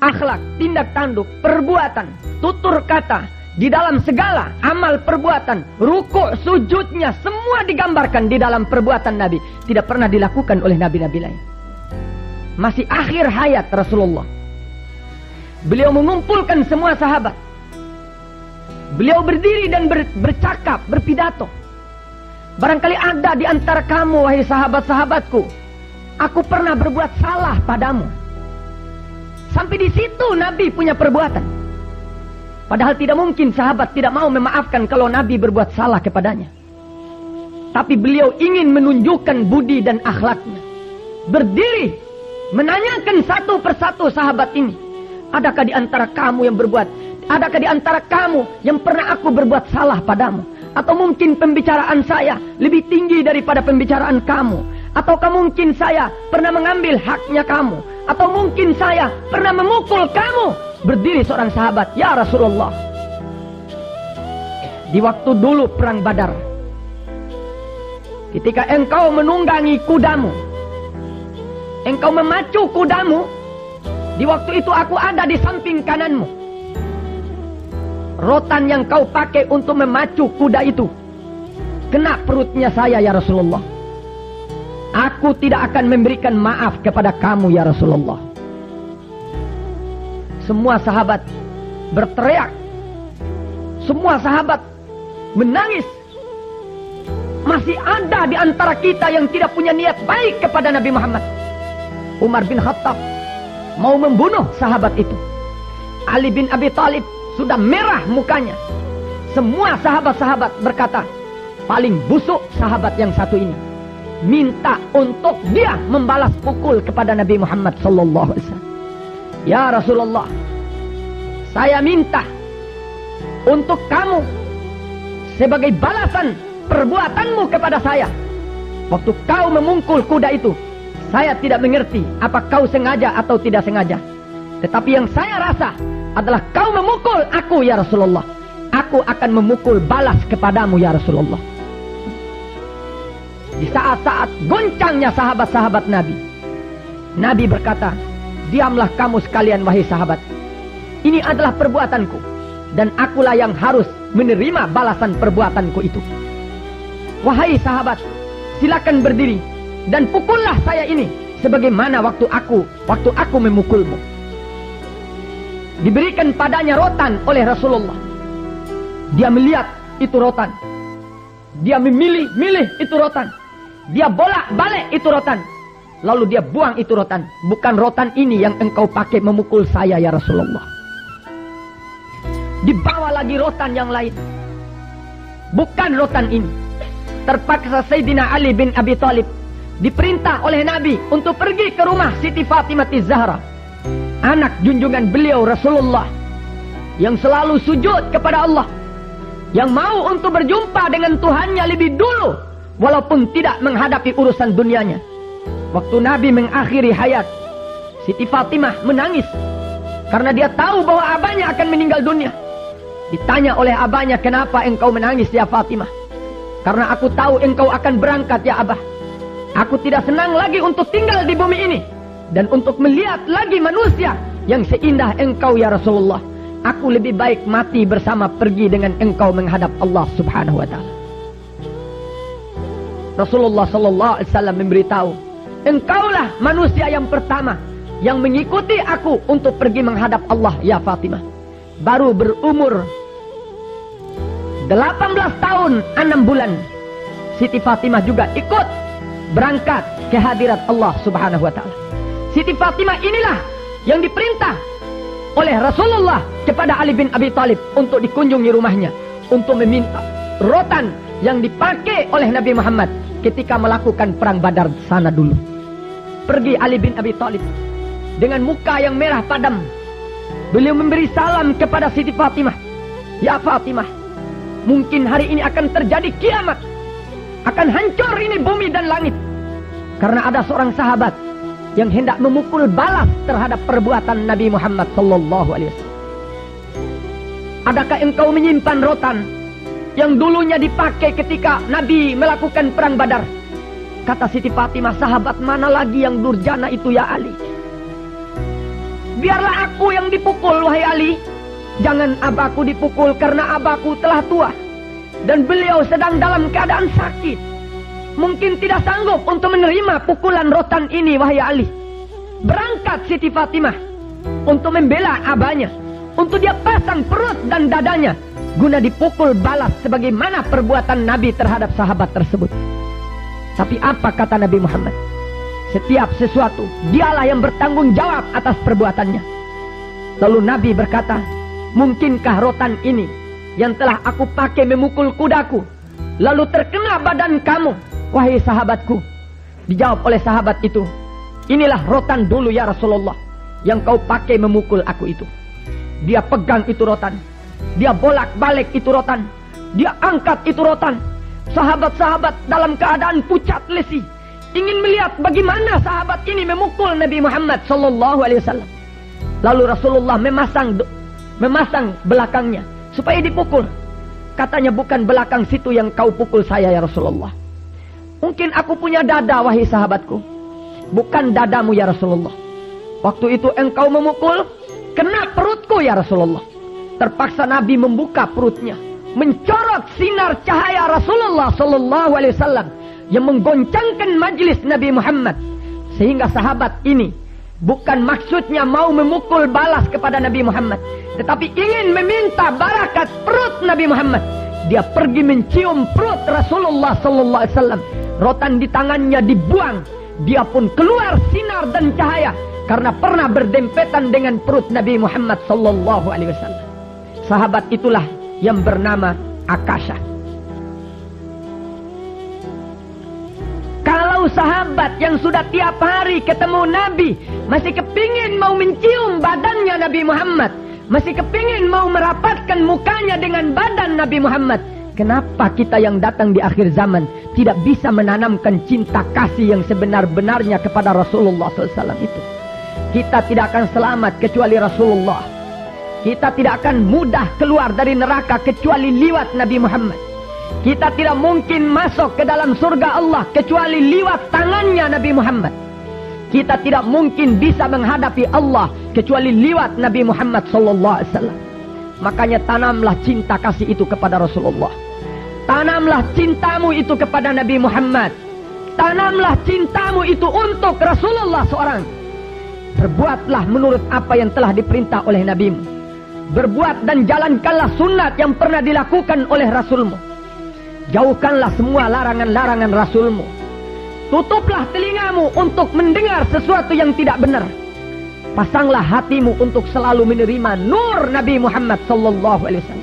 akhlak, tindak tanduk, perbuatan, tutur kata, di dalam segala amal perbuatan, rukuk, sujudnya, semua digambarkan di dalam perbuatan Nabi. Tidak pernah dilakukan oleh nabi-nabi lain. Masih akhir hayat Rasulullah, beliau mengumpulkan semua sahabat. Beliau berdiri dan bercakap, berpidato. Barangkali ada di antara kamu, wahai sahabat-sahabatku, aku pernah berbuat salah padamu. Sampai di situ Nabi punya perbuatan. Padahal tidak mungkin sahabat tidak mau memaafkan kalau Nabi berbuat salah kepadanya. Tapi beliau ingin menunjukkan budi dan akhlaknya. Berdiri, menanyakan satu persatu sahabat ini. Adakah di antara kamu yang berbuat? Adakah di antara kamu yang pernah aku berbuat salah padamu? Atau mungkin pembicaraan saya lebih tinggi daripada pembicaraan kamu? Ataukah mungkin saya pernah mengambil haknya kamu? Atau mungkin saya pernah memukul kamu? Berdiri seorang sahabat, ya Rasulullah, di waktu dulu perang Badar, ketika engkau menunggangi kudamu, engkau memacu kudamu, di waktu itu aku ada di samping kananmu. Rotan yang kau pakai untuk memacu kuda itu kena perutnya saya, ya Rasulullah. Aku tidak akan memberikan maaf kepada kamu, ya Rasulullah. Semua sahabat berteriak. Semua sahabat menangis. Masih ada di antara kita yang tidak punya niat baik kepada Nabi Muhammad. Umar bin Khattab mau membunuh sahabat itu. Ali bin Abi Thalib sudah merah mukanya. Semua sahabat-sahabat berkata, paling busuk sahabat yang satu ini. Minta untuk dia membalas pukul kepada Nabi Muhammad sallallahu alaihi wasallam. Ya Rasulullah, saya minta untuk kamu sebagai balasan perbuatanmu kepada saya. Waktu kau memungkul kuda itu, saya tidak mengerti apa kau sengaja atau tidak sengaja. Tetapi yang saya rasa adalah kau memukul aku, ya Rasulullah. Aku akan memukul balas kepadamu, ya Rasulullah. Di saat-saat goncangnya sahabat-sahabat Nabi, Nabi berkata, diamlah kamu sekalian, wahai sahabat. Ini adalah perbuatanku, dan akulah yang harus menerima balasan perbuatanku itu. Wahai sahabat, silakan berdiri dan pukullah saya ini sebagaimana waktu aku memukulmu. Diberikan padanya rotan oleh Rasulullah. Dia melihat itu rotan. Dia memilih itu rotan. Dia bolak-balik itu rotan. Lalu dia buang itu rotan. Bukan rotan ini yang engkau pakai memukul saya, ya Rasulullah. Dibawa lagi rotan yang lain. Bukan rotan ini. Terpaksa Sayyidina Ali bin Abi Thalib diperintah oleh Nabi untuk pergi ke rumah Siti Fatimah Zahra, anak junjungan beliau Rasulullah, yang selalu sujud kepada Allah, yang mau untuk berjumpa dengan Tuhannya lebih dulu, walaupun tidak menghadapi urusan dunianya. Waktu Nabi mengakhiri hayat, Siti Fatimah menangis karena dia tahu bahwa abahnya akan meninggal dunia. Ditanya oleh abahnya, kenapa engkau menangis, ya Fatimah? Karena aku tahu engkau akan berangkat, ya abah. Aku tidak senang lagi untuk tinggal di bumi ini dan untuk melihat lagi manusia yang seindah engkau, ya Rasulullah. Aku lebih baik mati bersama pergi dengan engkau menghadap Allah subhanahu wa ta'ala. Rasulullah sallallahu alaihi wasallam memberitahu, engkaulah manusia yang pertama yang mengikuti aku untuk pergi menghadap Allah, ya Fatimah. Baru berumur 18 tahun 6 bulan, Siti Fatimah juga ikut berangkat ke hadirat Allah subhanahu wa ta'ala. Siti Fatimah inilah yang diperintah oleh Rasulullah kepada Ali bin Abi Thalib untuk dikunjungi rumahnya, untuk meminta rotan yang dipakai oleh Nabi Muhammad ketika melakukan perang Badar sana dulu. Pergi Ali bin Abi Thalib dengan muka yang merah padam. Beliau memberi salam kepada Siti Fatimah. Ya Fatimah, mungkin hari ini akan terjadi kiamat. Akan hancur ini bumi dan langit. Karena ada seorang sahabat yang hendak memukul balas terhadap perbuatan Nabi Muhammad sallallahu alaihi wasallam. Adakah engkau menyimpan rotan yang dulunya dipakai ketika Nabi melakukan perang Badar? Kata Siti Fatimah, sahabat mana lagi yang durjana itu, ya Ali? biarlah aku yang dipukul, wahai Ali. Jangan abahku dipukul karena abahku telah tua. Dan beliau sedang dalam keadaan sakit. Mungkin tidak sanggup untuk menerima pukulan rotan ini, wahai Ali. Berangkat Siti Fatimah untuk membela abahnya. Untuk dia pasang perut dan dadanya. Guna dipukul balas sebagaimana perbuatan Nabi terhadap sahabat tersebut. Tapi apa kata Nabi Muhammad? Setiap sesuatu, dialah yang bertanggung jawab atas perbuatannya. Lalu Nabi berkata, mungkinkah rotan ini yang telah aku pakai memukul kudaku, lalu terkena badan kamu, wahai sahabatku? Dijawab oleh sahabat itu, inilah rotan dulu ya Rasulullah, yang kau pakai memukul aku itu. Dia pegang itu rotan, dia bolak-balik itu rotan, dia angkat itu rotan. Sahabat-sahabat dalam keadaan pucat lesi, ingin melihat bagaimana sahabat ini memukul Nabi Muhammad SAW. Lalu Rasulullah memasang belakangnya supaya dipukul. Katanya, bukan belakang situ yang kau pukul saya ya Rasulullah. Mungkin aku punya dada, wahai sahabatku. Bukan dadamu ya Rasulullah. Waktu itu engkau memukul, kena perutku ya Rasulullah. Terpaksa Nabi membuka perutnya, mencorot sinar cahaya Rasulullah SAW yang menggoncangkan majlis Nabi Muhammad. Sehingga sahabat ini bukan maksudnya mau memukul balas kepada Nabi Muhammad, tetapi ingin meminta barakat perut Nabi Muhammad. Dia pergi mencium perut Rasulullah SAW. Rotan di tangannya dibuang. Dia pun keluar sinar dan cahaya karena pernah berdempetan dengan perut Nabi Muhammad SAW. Sahabat itulah yang bernama Akasha. Kalau sahabat yang sudah tiap hari ketemu Nabi masih kepingin mau mencium badannya Nabi Muhammad, masih kepingin mau merapatkan mukanya dengan badan Nabi Muhammad, kenapa kita yang datang di akhir zaman tidak bisa menanamkan cinta kasih yang sebenar-benarnya kepada Rasulullah SAW itu? Kita tidak akan selamat kecuali Rasulullah. Kita tidak akan mudah keluar dari neraka kecuali liwat Nabi Muhammad. Kita tidak mungkin masuk ke dalam surga Allah kecuali liwat tangannya Nabi Muhammad. Kita tidak mungkin bisa menghadapi Allah kecuali liwat Nabi Muhammad SAW. Makanya tanamlah cinta kasih itu kepada Rasulullah. Tanamlah cintamu itu kepada Nabi Muhammad. Tanamlah cintamu itu untuk Rasulullah seorang. Berbuatlah menurut apa yang telah diperintah oleh Nabimu. Berbuat dan jalankanlah sunat yang pernah dilakukan oleh Rasulmu. Jauhkanlah semua larangan-larangan Rasulmu. Tutuplah telingamu untuk mendengar sesuatu yang tidak benar. Pasanglah hatimu untuk selalu menerima nur Nabi Muhammad SAW.